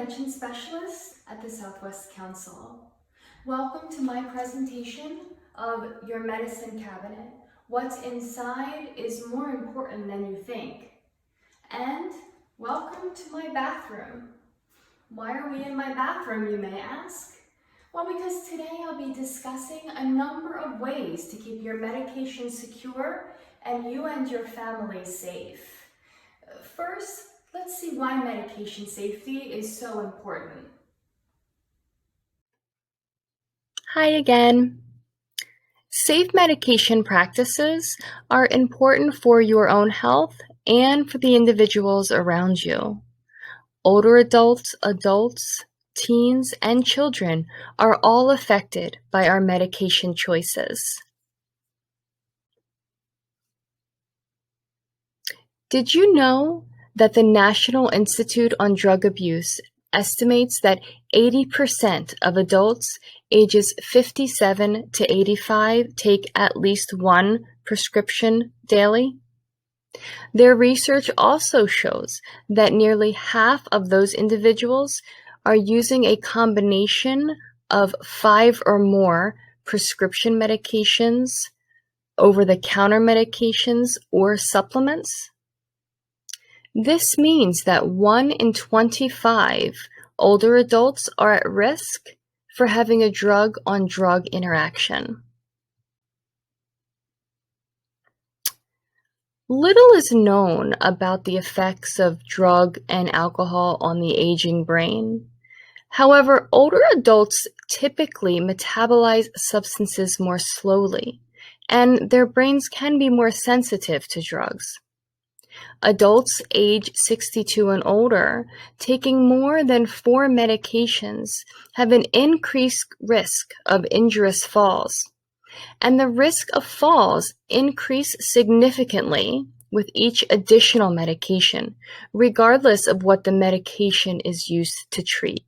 Prevention Specialist at the Southwest Council. Welcome to my presentation of your medicine cabinet. What's inside is more important than you think. And welcome to my bathroom. Why are we in my bathroom, you may ask? Well, because today I'll be discussing a number of ways to keep your medication secure and you and your family safe. First, let's see why medication safety is so important. Hi again. Safe medication practices are important for your own health and for the individuals around you. Older adults, teens, and children are all affected by our medication choices. Did you know that the National Institute on Drug Abuse estimates that 80% of adults ages 57 to 85 take at least one prescription daily? Their research also shows that nearly half of those individuals are using a combination of 5 or more prescription medications, over-the-counter medications, or supplements. This means that 1 in 25 older adults are at risk for having a drug-on-drug interaction. Little is known about the effects of drug and alcohol on the aging brain. However, older adults typically metabolize substances more slowly, and their brains can be more sensitive to drugs. Adults age 62 and older taking more than 4 medications have an increased risk of injurious falls, and the risk of falls increase significantly with each additional medication, regardless of what the medication is used to treat.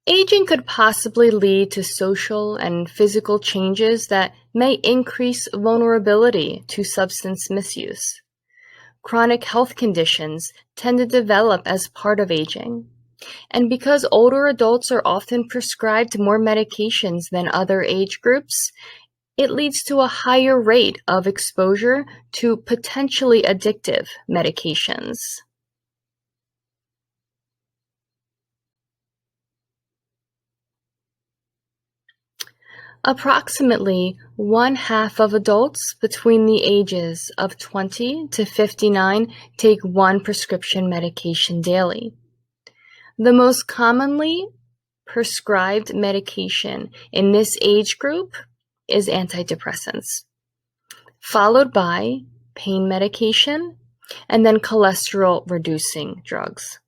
Aging could possibly lead to social and physical changes that may increase vulnerability to substance misuse. Chronic health conditions tend to develop as part of aging. And because older adults are often prescribed more medications than other age groups, it leads to a higher rate of exposure to potentially addictive medications. Approximately 1/2 of adults between the ages of 20 to 59 take one prescription medication daily. The most commonly prescribed medication in this age group is antidepressants, followed by pain medication, and then cholesterol-reducing drugs.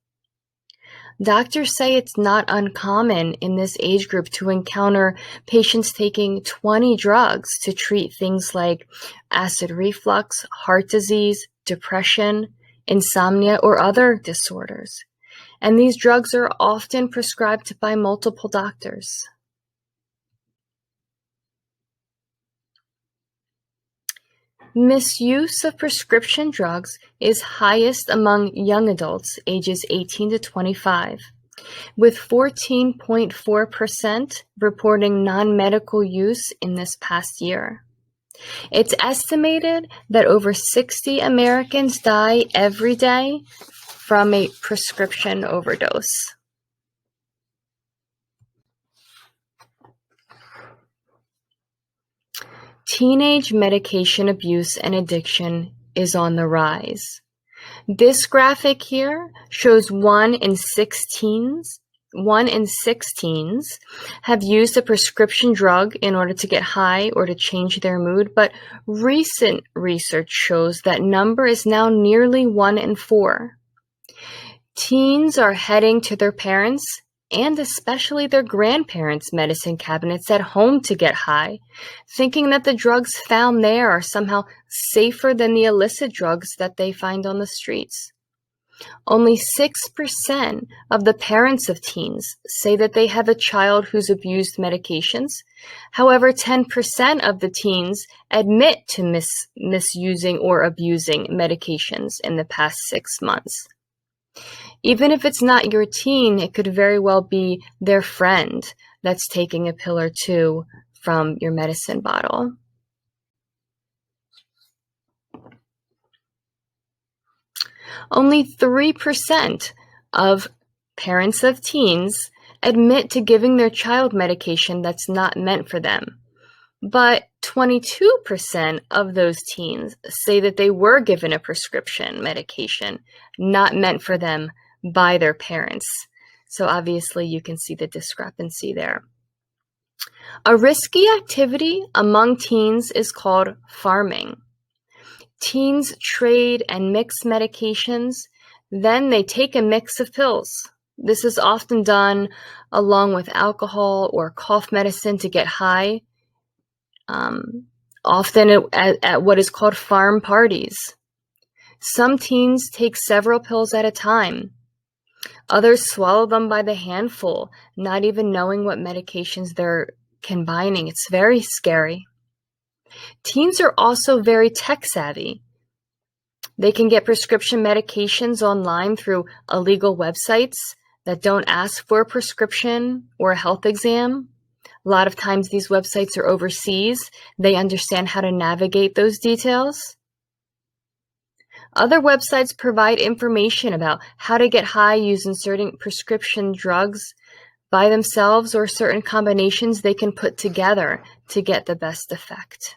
Doctors say it's not uncommon in this age group to encounter patients taking 20 drugs to treat things like acid reflux, heart disease, depression, insomnia, or other disorders. And these drugs are often prescribed by multiple doctors. Misuse of prescription drugs is highest among young adults ages 18 to 25, with 14.4% reporting non-medical use in this past year. It's estimated that over 60 Americans die every day from a prescription overdose. Teenage medication abuse and addiction is on the rise. This graphic here shows 1 in 6 teens have used a prescription drug in order to get high or to change their mood, but recent research shows that number is now nearly 1 in 4. Teens are heading to their parents and especially their grandparents' medicine cabinets at home to get high, thinking that the drugs found there are somehow safer than the illicit drugs that they find on the streets. Only 6% of the parents of teens say that they have a child who's abused medications. However, 10% of the teens admit to misusing or abusing medications in the past 6 months. Even if it's not your teen, it could very well be their friend that's taking a pill or two from your medicine bottle. Only 3% of parents of teens admit to giving their child medication that's not meant for them. But 22% of those teens say that they were given a prescription medication not meant for them by their parents. So obviously you can see the discrepancy there. A risky activity among teens is called farming. Teens trade and mix medications, then they take a mix of pills. This is often done along with alcohol or cough medicine to get high, often at what is called farm parties. Some teens take several pills at a time. Others swallow them by the handful, not even knowing what medications they're combining. It's very scary. Teens are also very tech savvy. They can get prescription medications online through illegal websites that don't ask for a prescription or a health exam. A lot of times these websites are overseas. They understand how to navigate those details. Other websites provide information about how to get high using certain prescription drugs by themselves or certain combinations they can put together to get the best effect.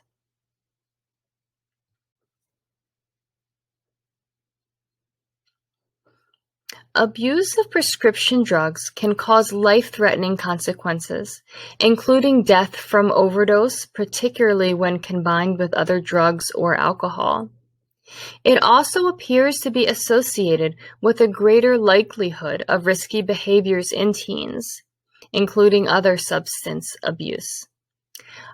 Abuse of prescription drugs can cause life-threatening consequences, including death from overdose, particularly when combined with other drugs or alcohol. It also appears to be associated with a greater likelihood of risky behaviors in teens, including other substance abuse.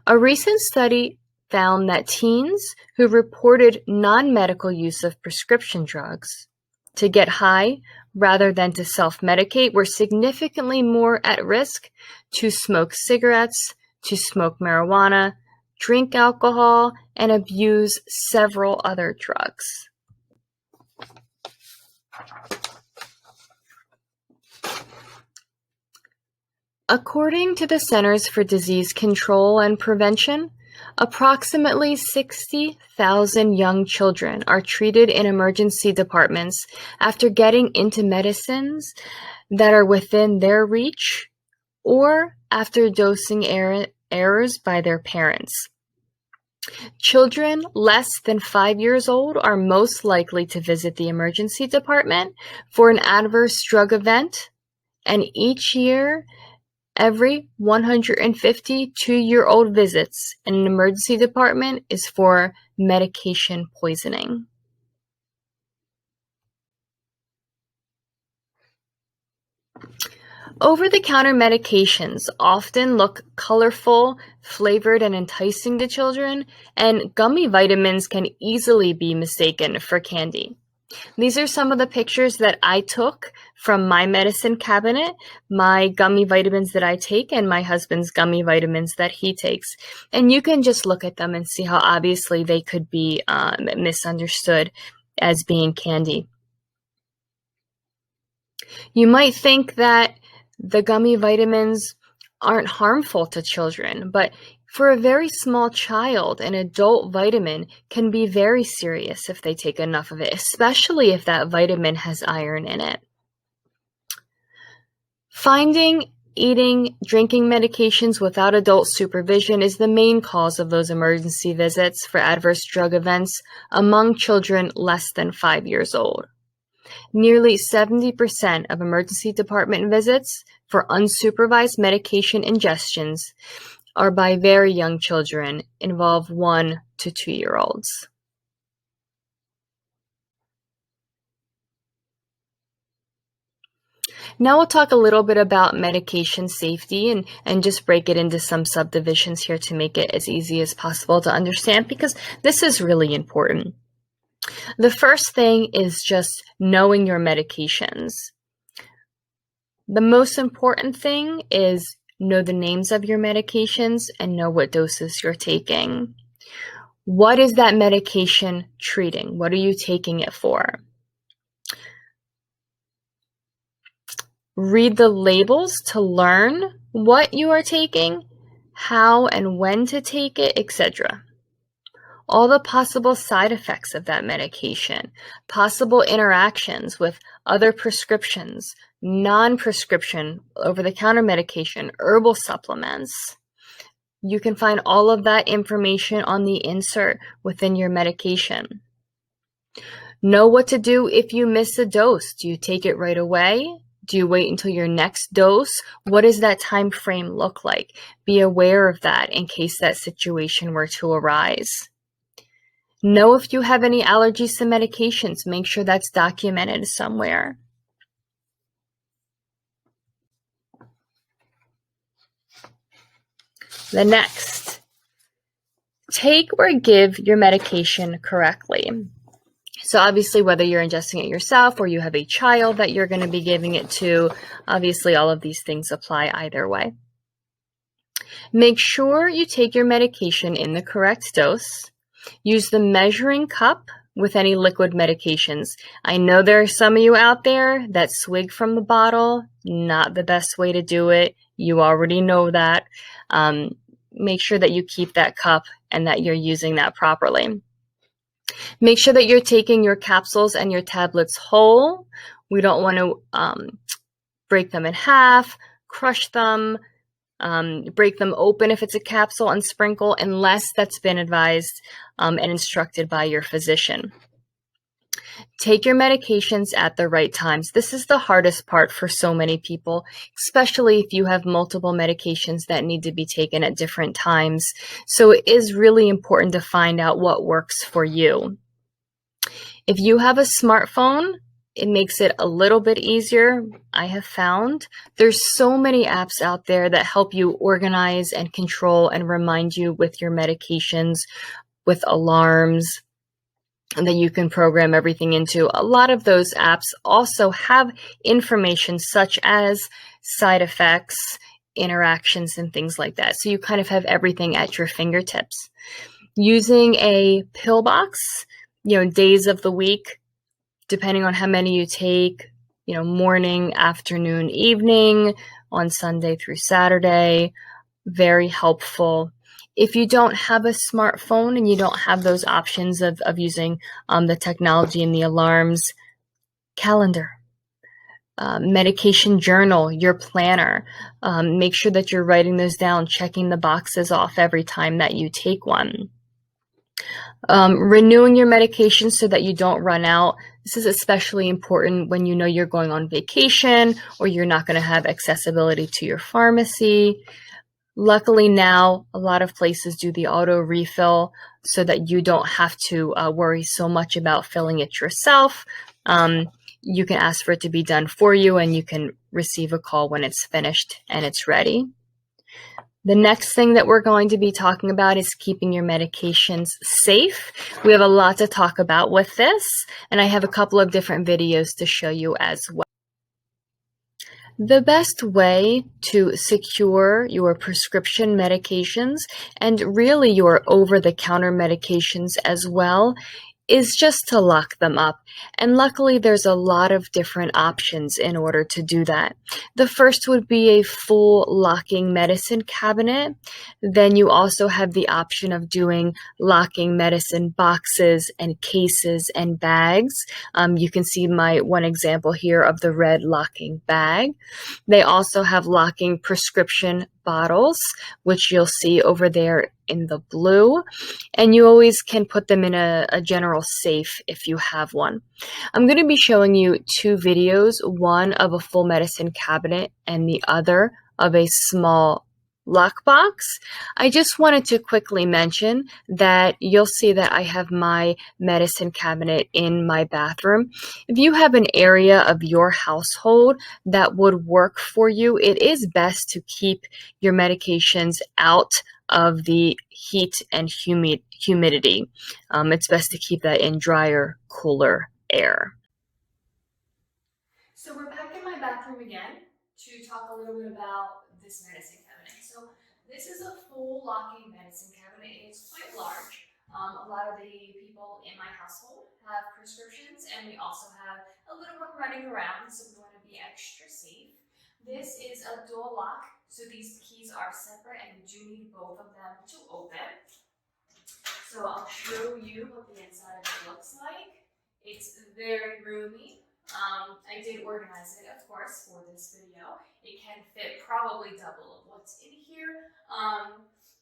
A recent study found that teens who reported non-medical use of prescription drugs to get high rather than to self-medicate were significantly more at risk to smoke cigarettes, to smoke marijuana, drink alcohol, and abuse several other drugs. According to the Centers for Disease Control and Prevention, approximately 60,000 young children are treated in emergency departments after getting into medicines that are within their reach or after dosing errors by their parents. Children less than 5 years old are most likely to visit the emergency department for an adverse drug event, and each year, every 150 two-year-old visits in an emergency department is for medication poisoning. Over-the-counter medications often look colorful, flavored, and enticing to children, and gummy vitamins can easily be mistaken for candy. These are some of the pictures that I took from my medicine cabinet, my gummy vitamins that I take, and my husband's gummy vitamins that he takes. And you can just look at them and see how obviously they could be misunderstood as being candy. You might think that the gummy vitamins aren't harmful to children, but for a very small child, an adult vitamin can be very serious if they take enough of it, especially if that vitamin has iron in it. Finding, eating, drinking medications without adult supervision is the main cause of those emergency visits for adverse drug events among children less than 5 years old. Nearly 70% of emergency department visits for unsupervised medication ingestions are by very young children, involve 1 to 2-year-olds. Now we'll talk a little bit about medication safety and just break it into some subdivisions here to make it as easy as possible to understand, because this is really important. The first thing is just knowing your medications. The most important thing is know the names of your medications and know what doses you're taking. What is that medication treating? What are you taking it for? Read the labels to learn what you are taking, how and when to take it, etc. All the possible side effects of that medication, possible interactions with other prescriptions, non-prescription, over-the-counter medication, herbal supplements. You can find all of that information on the insert within your medication. Know what to do if you miss a dose. Do you take it right away? Do you wait until your next dose? What does that time frame look like? Be aware of that in case that situation were to arise. Know if you have any allergies to medications. Make sure that's documented somewhere. The next, take or give your medication correctly. So obviously, whether you're ingesting it yourself or you have a child that you're going to be giving it to, obviously all of these things apply either way. Make sure you take your medication in the correct dose. Use the measuring cup with any liquid medications. I know there are some of you out there that swig from the bottle. Not the best way to do it. You already know that. Make sure that you keep that cup and that you're using that properly. Make sure that you're taking your capsules and your tablets whole. We don't want to break them in half, crush them, break them open if it's a capsule and sprinkle, unless that's been advised and instructed by your physician. Take your medications at the right times. This is the hardest part for so many people, especially if you have multiple medications that need to be taken at different times. So it is really important to find out what works for you. If you have a smartphone, it makes it a little bit easier, I have found. There's so many apps out there that help you organize and control and remind you with your medications, with alarms, and that you can program everything into. A lot of those apps also have information such as side effects, interactions, and things like that. So you kind of have everything at your fingertips. Using a pill box, days of the week, depending on how many you take, morning, afternoon, evening, on Sunday through Saturday, very helpful. If you don't have a smartphone and you don't have those options of using the technology and the alarms, calendar, medication journal, your planner, make sure that you're writing those down, checking the boxes off every time that you take one. Renewing your medication so that you don't run out. This is especially important when you know you're going on vacation or you're not going to have accessibility to your pharmacy. Luckily now, a lot of places do the auto refill so that you don't have to worry so much about filling it yourself. You can ask for it to be done for you and you can receive a call when it's finished and it's ready. The next thing that we're going to be talking about is keeping your medications safe. We have a lot to talk about with this, and I have a couple of different videos to show you as well. The best way to secure your prescription medications and really your over-the-counter medications as well is just to lock them up. And luckily, there's a lot of different options in order to do that. The first would be a full locking medicine cabinet. Then you also have the option of doing locking medicine boxes and cases and bags. You can see my one example here of the red locking bag. They also have locking prescription bottles, which you'll see over there in the blue, and you always can put them in a general safe if you have one. I'm going to be showing you two videos, one of a full medicine cabinet and the other of a small lockbox. I just wanted to quickly mention that you'll see that I have my medicine cabinet in my bathroom. If you have an area of your household that would work for you, it is best to keep your medications out of the heat and humidity. It's best to keep that in drier, cooler air. So we're back in my bathroom again to talk a little bit about this medicine cabinet. So this is a full locking medicine cabinet. It's quite large. A lot of the people in my household have prescriptions, and we also have a little one running around, so we want to be extra safe. This is a dual lock, so these keys are separate and you do need both of them to open. So I'll show you what the inside of it looks like. It's very roomy. I did organize it, of course, for this video. It can fit probably double of what's in here,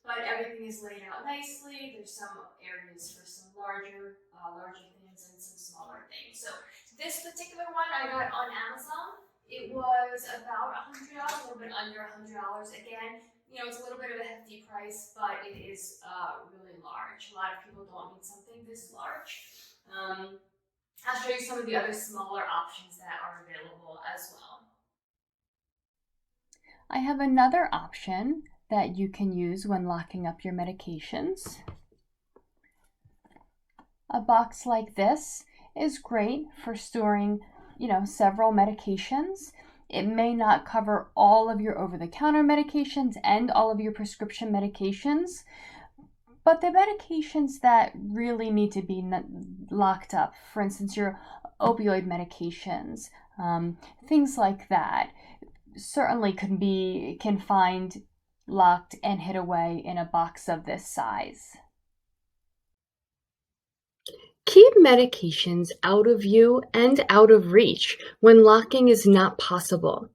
but everything is laid out nicely. There's some areas for some larger things and some smaller things. So this particular one I got on Amazon. It was about $100, a little bit under $100. Again, you know, it's a little bit of a hefty price, but it is really large. A lot of people don't need something this large. I'll show you some of the other smaller options that are available as well. I have another option that you can use when locking up your medications. A box like this is great for storing, several medications. It may not cover all of your over-the-counter medications and all of your prescription medications, but the medications that really need to be locked up, for instance, your opioid medications, things like that, certainly can find locked and hid away in a box of this size. Keep medications out of view and out of reach when locking is not possible.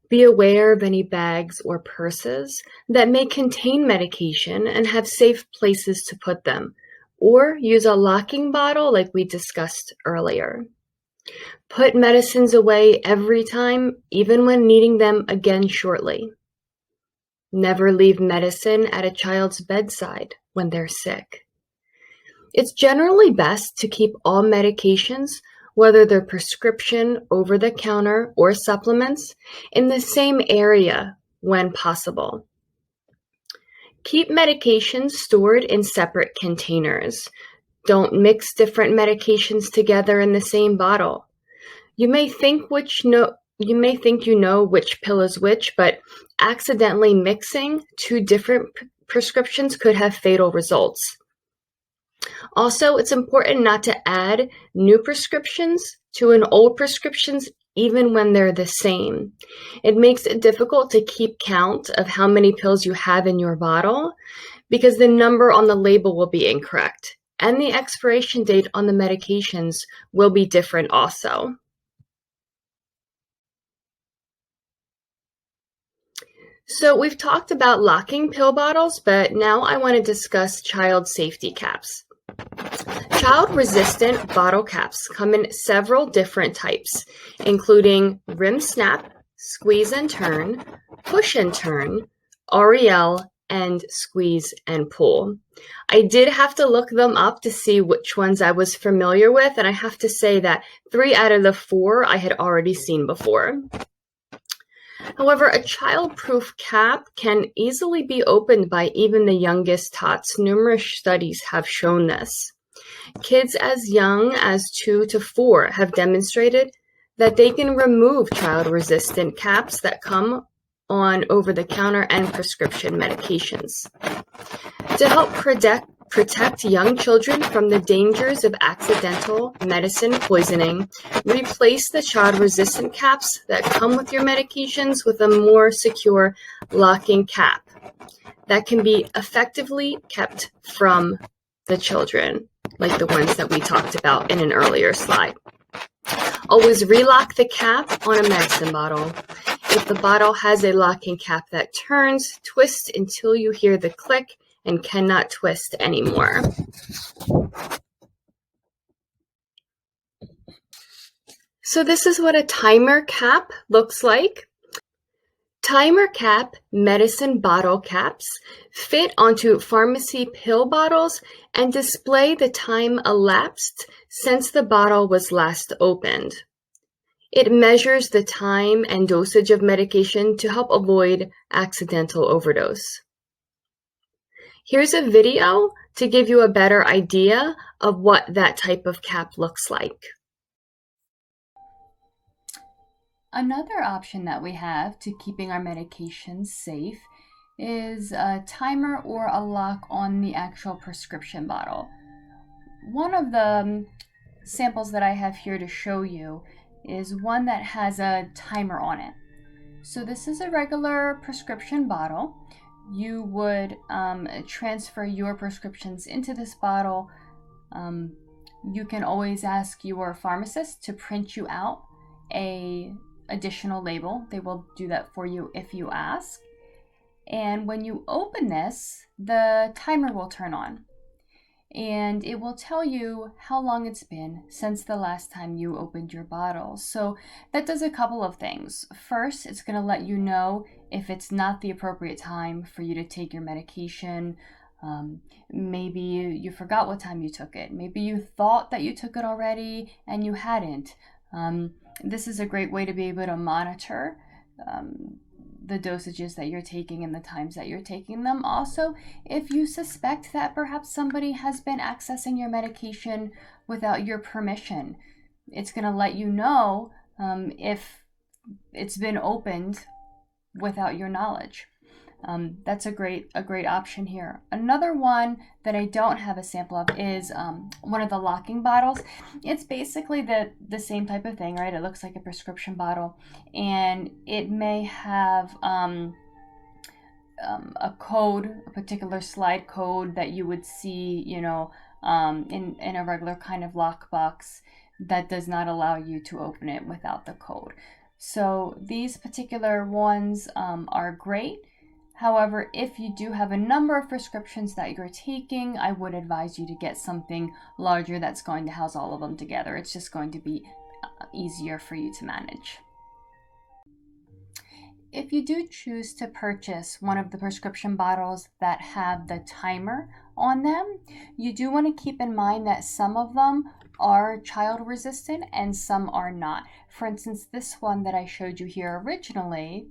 Be aware of any bags or purses that may contain medication and have safe places to put them, or use a locking bottle like we discussed earlier. Put medicines away every time, even when needing them again shortly. Never leave medicine at a child's bedside when they're sick. It's generally best to keep all medications, whether they're prescription, over-the-counter, or supplements, in the same area when possible. Keep medications stored in separate containers. Don't mix different medications together in the same bottle. You may think you know which pill is which, but accidentally mixing two different prescriptions could have fatal results. Also, it's important not to add new prescriptions to an old prescriptions even when they're the same. It makes it difficult to keep count of how many pills you have in your bottle because the number on the label will be incorrect, and the expiration date on the medications will be different also. So we've talked about locking pill bottles, but now I want to discuss child safety caps. Child-resistant bottle caps come in several different types, including rim snap, squeeze and turn, push and turn, REL, and squeeze and pull. I did have to look them up to see which ones I was familiar with, and I have to say that 3 out of the 4 I had already seen before. However, a child-proof cap can easily be opened by even the youngest tots. Numerous studies have shown this. Kids as young as 2 to 4 have demonstrated that they can remove child-resistant caps that come on over-the-counter and prescription medications. To help protect young children from the dangers of accidental medicine poisoning, replace the child-resistant caps that come with your medications with a more secure locking cap that can be effectively kept from the children, like the ones that we talked about in an earlier slide. Always relock the cap on a medicine bottle. If the bottle has a locking cap that turns, twist until you hear the click and cannot twist anymore. So this is what a timer cap looks like. Timer cap medicine bottle caps fit onto pharmacy pill bottles and display the time elapsed since the bottle was last opened. It measures the time and dosage of medication to help avoid accidental overdose. Here's a video to give you a better idea of what that type of cap looks like. Another option that we have to keeping our medications safe is a timer or a lock on the actual prescription bottle. One of the samples that I have here to show you is one that has a timer on it. So this is a regular prescription bottle. You would transfer your prescriptions into this bottle. You can always ask your pharmacist to print you out a additional label. They will do that for you if you ask. And when you open this, the timer will turn on. And it will tell you how long it's been since the last time you opened your bottle. So that does a couple of things. First, it's going to let you know if it's not the appropriate time for you to take your medication. Maybe you forgot what time you took it. Maybe you thought that you took it already and you hadn't. This is a great way to be able to monitor the dosages that you're taking and the times that you're taking them. Also, if you suspect that perhaps somebody has been accessing your medication without your permission, it's going to let you know if it's been opened without your knowledge. That's a great option here. Another one that I don't have a sample of is one of the locking bottles. It's basically the same type of thing, right? It looks like a prescription bottle, and it may have a code, a particular slide code that you would see, in a regular kind of lockbox that does not allow you to open it without the code. So these particular ones are great. However, if you do have a number of prescriptions that you're taking, I would advise you to get something larger that's going to house all of them together. It's just going to be easier for you to manage. If you do choose to purchase one of the prescription bottles that have the timer on them, you do want to keep in mind that some of them are child resistant and some are not. For instance, this one that I showed you here originally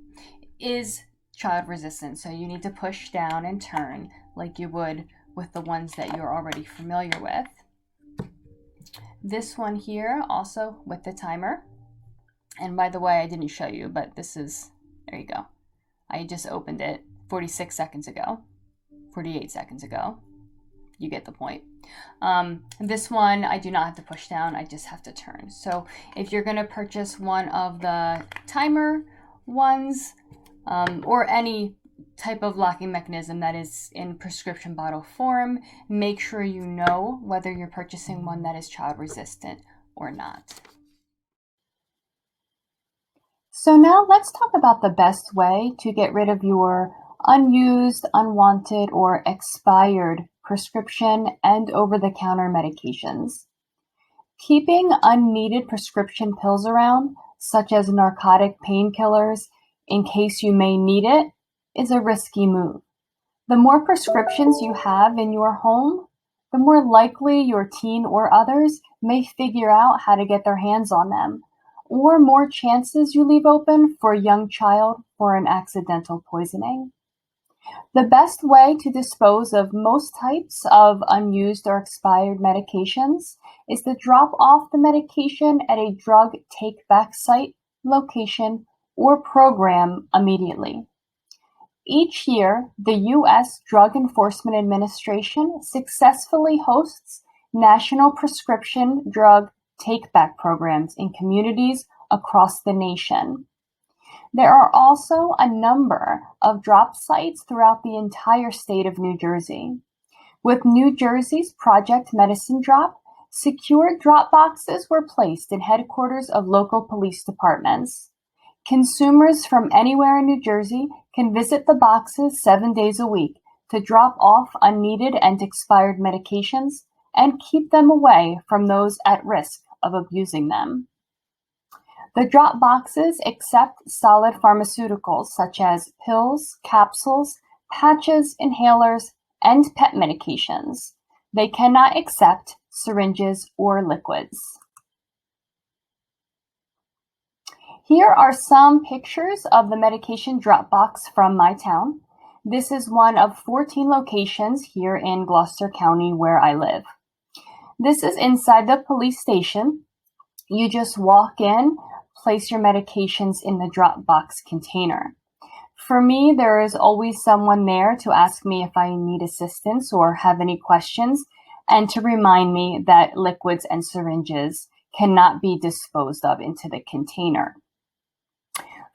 is child resistant, so you need to push down and turn like you would with the ones that you're already familiar with. This one here also with the timer, and by the way, I didn't show you, but this is, there you go. I just opened it 48 seconds ago. You get the point. This one I do not have to push down, I just have to turn. So if you're going to purchase one of the timer ones, or any type of locking mechanism that is in prescription bottle form, make sure you know whether you're purchasing one that is child resistant or not. So now let's talk about the best way to get rid of your unused, unwanted, or expired prescription and over-the-counter medications. Keeping unneeded prescription pills around, such as narcotic painkillers, in case you may need it, is a risky move. The more prescriptions you have in your home, the more likely your teen or others may figure out how to get their hands on them, or more chances you leave open for a young child for an accidental poisoning. The best way to dispose of most types of unused or expired medications is to drop off the medication at a drug take-back site, location, or program immediately. Each year, the U.S. Drug Enforcement Administration successfully hosts national prescription drug take-back programs in communities across the nation. There are also a number of drop sites throughout the entire state of New Jersey. With New Jersey's Project Medicine Drop, secure drop boxes were placed in headquarters of local police departments. Consumers from anywhere in New Jersey can visit the boxes 7 days a week to drop off unneeded and expired medications and keep them away from those at risk of abusing them. The drop boxes accept solid pharmaceuticals such as pills, capsules, patches, inhalers, and pet medications. They cannot accept syringes or liquids. Here are some pictures of the medication drop box from my town. This is one of 14 locations here in Gloucester County where I live. This is inside the police station. You just walk in, place your medications in the drop box container. For me, there is always someone there to ask me if I need assistance or have any questions, and to remind me that liquids and syringes cannot be disposed of into the container.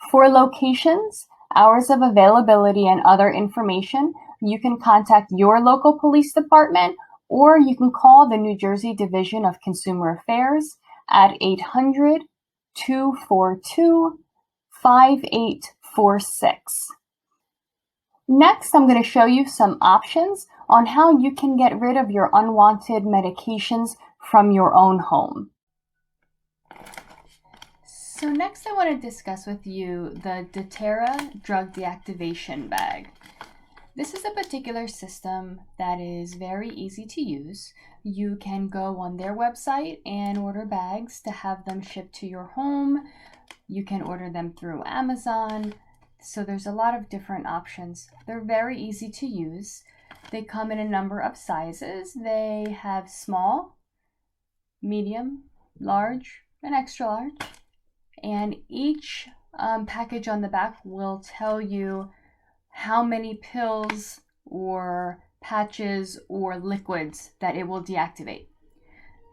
For locations, hours of availability, and other information, you can contact your local police department, or you can call the New Jersey Division of Consumer Affairs at 800-242-5846. Next, I'm going to show you some options on how you can get rid of your unwanted medications from your own home. So next I want to discuss with you the doTERRA drug deactivation bag. This is a particular system that is very easy to use. You can go on their website and order bags to have them shipped to your home. You can order them through Amazon. So there's a lot of different options. They're very easy to use. They come in a number of sizes. They have small, medium, large, and extra large. And each package on the back will tell you how many pills or patches or liquids that it will deactivate.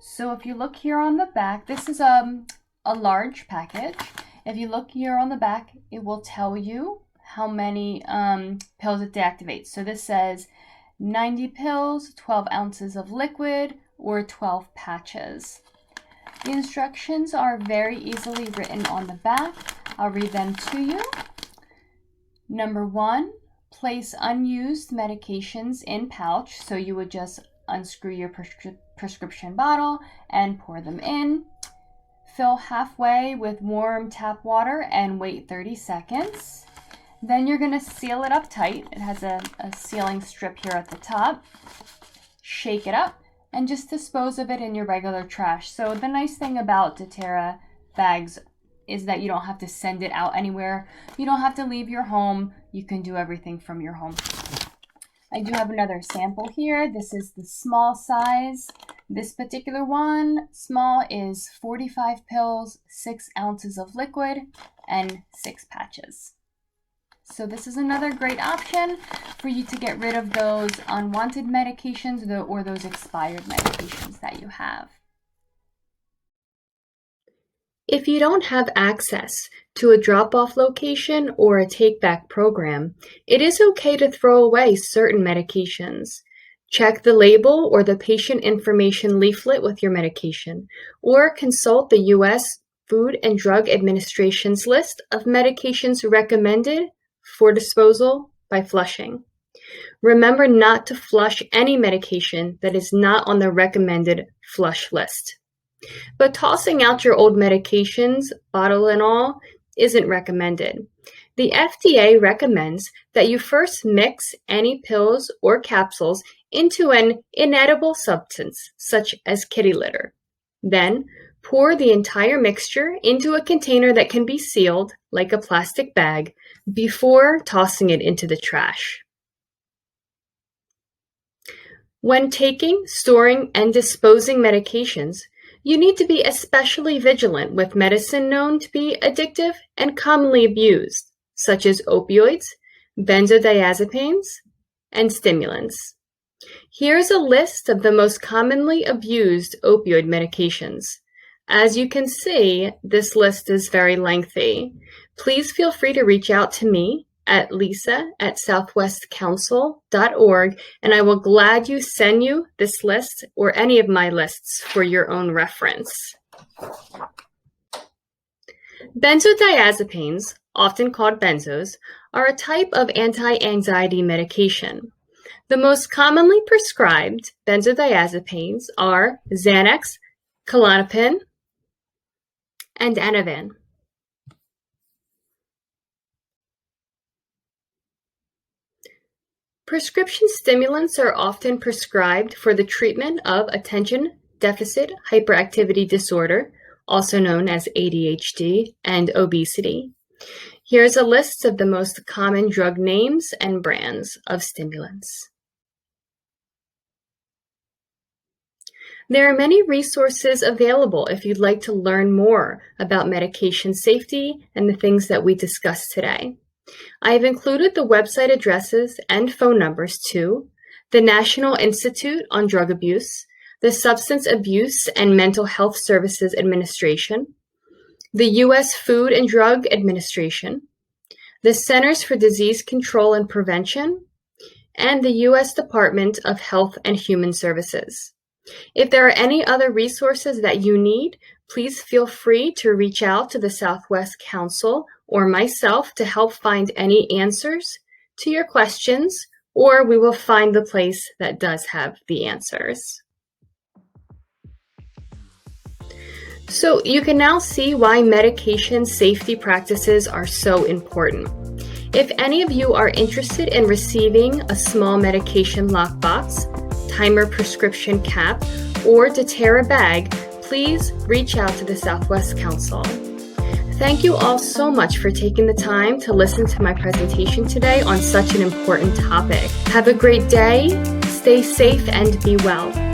So if you look here on the back, this is a large package. If you look here on the back, it will tell you how many pills it deactivates. So this says 90 pills, 12 ounces of liquid, or 12 patches. The instructions are very easily written on the back. I'll read them to you. Number 1, place unused medications in pouch. So you would just unscrew your prescription bottle and pour them in. Fill halfway with warm tap water and wait 30 seconds. Then you're going to seal it up tight. It has a sealing strip here at the top. Shake it up and just dispose of it in your regular trash. So the nice thing about doTERRA bags is that you don't have to send it out anywhere. You don't have to leave your home. You can do everything from your home. I do have another sample here. This is the small size. This particular one, small, is 45 pills, 6 ounces of liquid, and 6 patches. So this is another great option for you to get rid of those unwanted medications or those expired medications that you have. If you don't have access to a drop-off location or a take-back program, it is okay to throw away certain medications. Check the label or the patient information leaflet with your medication, or consult the U.S. Food and Drug Administration's list of medications recommended for disposal by flushing. Remember not to flush any medication that is not on the recommended flush list. But tossing out your old medications, bottle and all, isn't recommended. The FDA recommends that you first mix any pills or capsules into an inedible substance, such as kitty litter. Then, pour the entire mixture into a container that can be sealed, like a plastic bag, before tossing it into the trash. When taking, storing, and disposing medications, you need to be especially vigilant with medicine known to be addictive and commonly abused, such as opioids, benzodiazepines, and stimulants. Here's a list of the most commonly abused opioid medications. As you can see, this list is very lengthy. Please feel free to reach out to me at lisa@southwestcouncil.org, and I will gladly send you this list or any of my lists for your own reference. Benzodiazepines, often called benzos, are a type of anti-anxiety medication. The most commonly prescribed benzodiazepines are Xanax, Klonopin, and Ativan. Prescription stimulants are often prescribed for the treatment of attention deficit hyperactivity disorder, also known as ADHD, and obesity. Here's a list of the most common drug names and brands of stimulants. There are many resources available if you'd like to learn more about medication safety and the things that we discussed today. I have included the website addresses and phone numbers to the National Institute on Drug Abuse, the Substance Abuse and Mental Health Services Administration, the U.S. Food and Drug Administration, the Centers for Disease Control and Prevention, and the U.S. Department of Health and Human Services. If there are any other resources that you need, please feel free to reach out to the Southwest Council or myself to help find any answers to your questions, or we will find the place that does have the answers. So you can now see why medication safety practices are so important. If any of you are interested in receiving a small medication lockbox, timer prescription cap, or doTERRA bag, please reach out to the Southwest Council. Thank you all so much for taking the time to listen to my presentation today on such an important topic. Have a great day, stay safe, and be well.